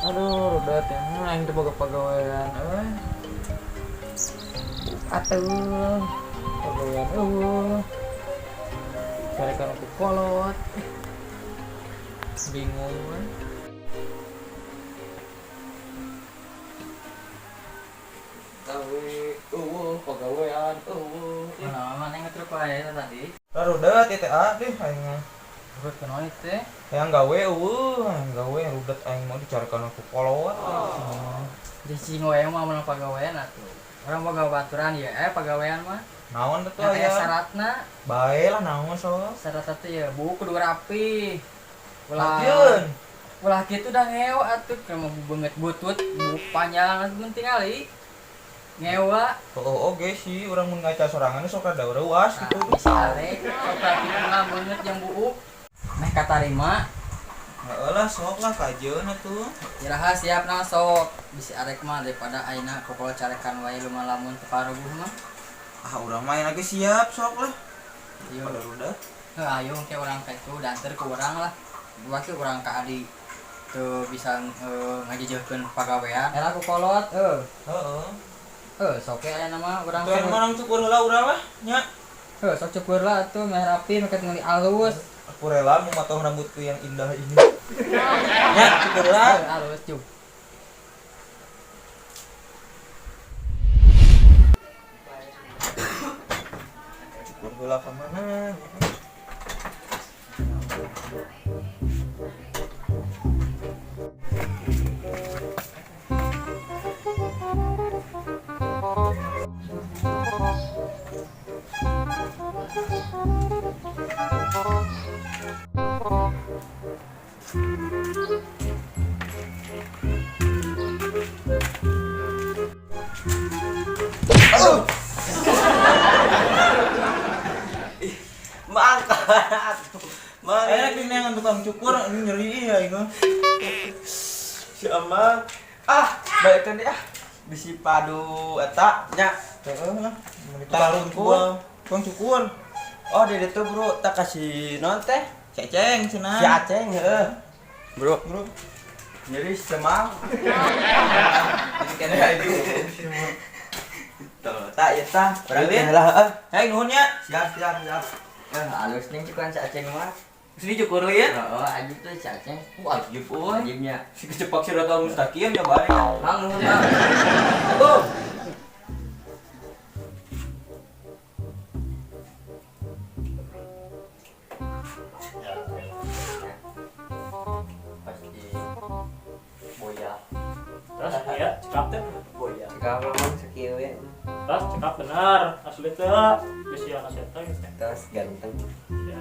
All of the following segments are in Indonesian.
Aduh, udah teh aing teh boga pagawean atuh pagawean carekan aku kolot bingung we. Gawe pagawean Mana yang ngetruk wae tadi? rudet teh deh aing Urut kenoi teh. yang gawe gawe rudet aing mau dicarekan aku kolot. Di sing wae mah mun pagawean atuh. Orang boga baturan ya pagawean mah. Naon tuh Aya ya syaratna. bae lah naon so Syarat teh ya buku kudu rapi. Lajeun Ulah kitu dah ngeo atuh kamu beungeut butut, buku panjang gunting kali. Ngewa oke sih orang mun ngaca sorangan sok rada reuas gitu bisa arek sok rapi mah beungeut yang buuk. Meh katarima. heeh lah sok lah kajeun atuh Iraha siap na sok bisi arek mah daripada ayeuna kokol carekan wae lumah lamun teu paruguh mah. urang main lagi siap sok lah Ieu pada rudet ayo ke urang ka itu danter ke urang lah. Buat ke urang ka adi teu bisa ngajejeukeun pagawean. Era ku kolot heeh sok ke aya nama urang teh manang cukur heula urang lah nya sok cukur lah atuh meh rapi make ngali alus. aku rela memotong rambutku yang indah ini nya cukur lah Alus cuk. cukur heula ka mana Mangkat. enak ini yang tukang cukur ini nyeri ya ini Si Amang. Baikkan deh bisi padu eta nya. heeh lah Tarun gua tukang cukur Oh, di ditu bro, tak kasih non teh. ceceng cenah Si Aceng heuh. Bro, bro nyeri semang. jadi kena itu Tuh, tak ya tah. Berarti? Berarti lah heuh. hei nuhun ya Siap. Halus nih cukuran si Aceng mah. sini cukur ya Heeh, ajib tuh cacing. Wajib euy. Ajibnya. Si kecepak si rata mustaqim ya bari. Mang nuhun Mang. Tuh. Pasti boya. Terus ya cekap teh Boya. Jika memang sekieu ya. terus cekap benar asli teh geus ya naseta gitu Terus ganteng. ya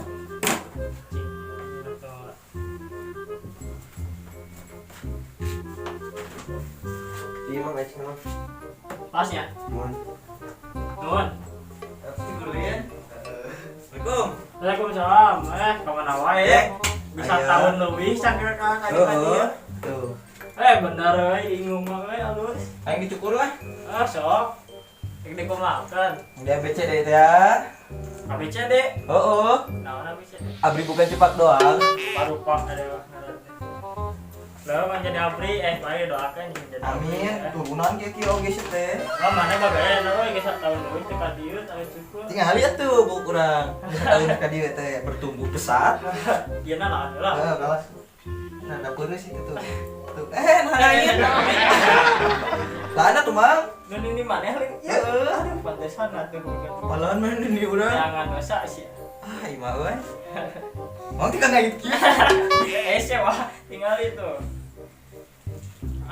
Iya mah Aceng mah. pas ya Mun. nuhun. Cukur ya. Assalamualaikum Waalaikumsalam kemana wae Ya. bisa Ayo. tahun lebih cangkir ka tadi ya Tuh. bener ingung mah alus aing dicukur lah sok ini kumakan Di ABCD itu ya. ABCD Oh. naon ABCD Abri bukan cepak doang. parupa ada lah menjadi abri bae doakan jadi Amin. Turunan kieu oge sih teh. mana bagaimana euy geus tahun lebih teh ka dieu teh cukup Tinggal lihat tuh bu kurang. Tahun ka dieu teh bertumbuh pesat. ieu lah lah Kalas. Nah, dapurnya sih itu tuh. Tuh. Nangis. Lah ada tuh, Mang. nu ini maneh lin Ya. aduh pantesan atuh Malahan mana nih urang. jangan dosa sih Imah we. Mau tinggal ngait kieu. wah tinggal itu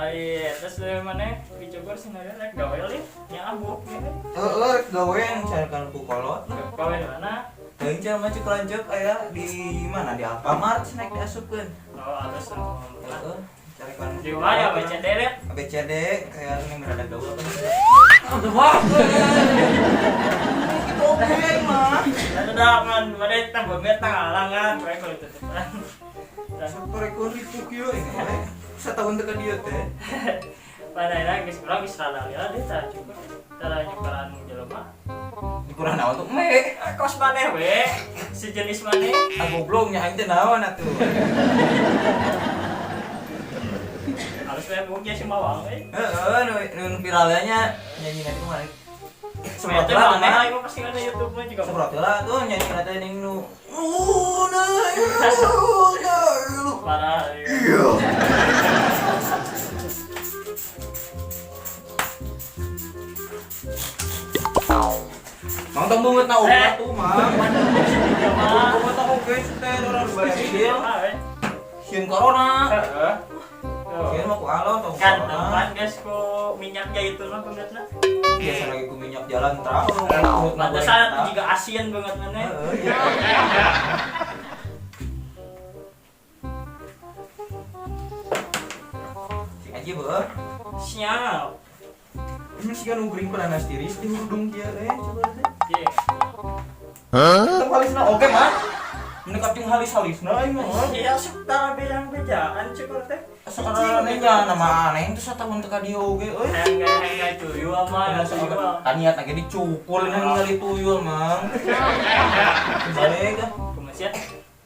terus mana dicoba sebenarnya rek gawe lin nya abuk gitu heeh gawe yang carekan ku kolot gawe di mana teuing cenah mah cek lanjut aya di mana di Alfamart snack diasupkeun oh halus heeh carekan di mana ya BCD deh ABCD kayak ini rada gaul apa aduh wah itu oke mah ada daman mana tang banget tang alangan bae kalau itu sakorekon itu kieu ini we satahun teu ka dieu teh padahal geus urang geus rada lihat deh tah cukup tara nyebaran jelema kurang naon tuh me kos maneh we sejenis maneh goblok nya aing teh naon atuh halus Facebook nya si Mawang Nu viralnya nyanyi nanti kemarin. Semprot itu lah, mana mah. ieu pasti ada YouTube-nya juga. Semprot lah tuh nyanyi nanti ning nu. Parah. Iya. Mang tong bunget na oge atuh, Mang. Bunget na oge teh orang berhasil. Sieun corona. Heeh. Sieun mah ku Allah tong Kan corona. tempat guys ku minyak jaitun mah bangetna. Biasa lagi ku minyak jalan terang. Pada saat juga ASEAN banget mana. Heeh, iya. Sing aja beuh. Siap. Ini sih kan ugring peranas tiris di hudung dia coba teh. Iya. Teu halisna oge mah. Mendekat jeung halis-halisna ieu mah. Iya sok tara bejaan cukur teh. Sekarang nya nama aneh itu satahun teka dia oge euy. Enggak tuyul mah tuyul. Taniat lagi dicukul ningali tuyul mang. Balik ah. Kumaha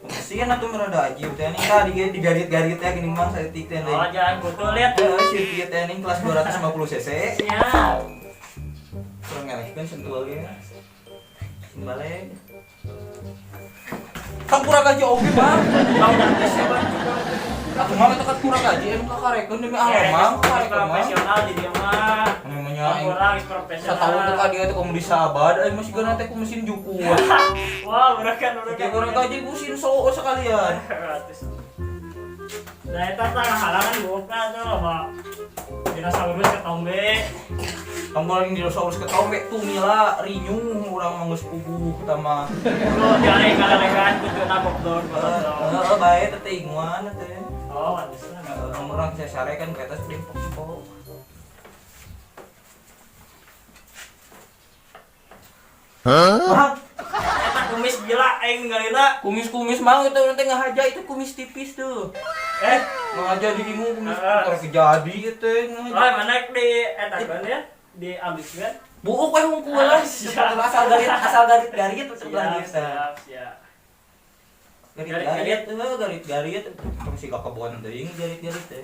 Sieun atuh merada aji teh ning ka digarit-garit teh geuning mang saeutik teh Oh, jangan kutu lihat. Heeh, sirkuit teh ning kelas 250 cc. Siap. Kurang ngelehkeun sentuh ge. Balik. Kampura gaji oge mang. Kau udah siapa cukur. Atuh mah eta kurang gaji anu kakarekeun demi Allah mang, karekeun mang. Profesional di dia mah. Namanya Orang profesional. satahun teh ka dia teh komo disabad euy masih geuna teh ku mesin juku. Wah, berakan. Kayak kurang gaji ku sin soo sekalian. Nah, eta tah halangan buka tuh sama dinosaurus ketombe. Tombol yang dinosaurus ketombe tuh mila rinyuh urang mah geus puguh eta mah. Lu jare kalekan kudu nabok dor. Heeh, bae teh inguan teh. Oh, pantesan. Urang sare kan ka atas dempok-dempok. Hah? Eta kumis gila aing galina. Kumis-kumis mah itu nanti ngahaja itu kumis tipis tuh. Ngahaja di dimu kumis keur kejadi teh. Oh, mana di eta kan ya? Di abis kan? Buuk we hungkulan. Asal garit-garit sebelah dia. Siap. Garit-garit tuh, garit-garit. Terus si kebon teuing garit-garit teh.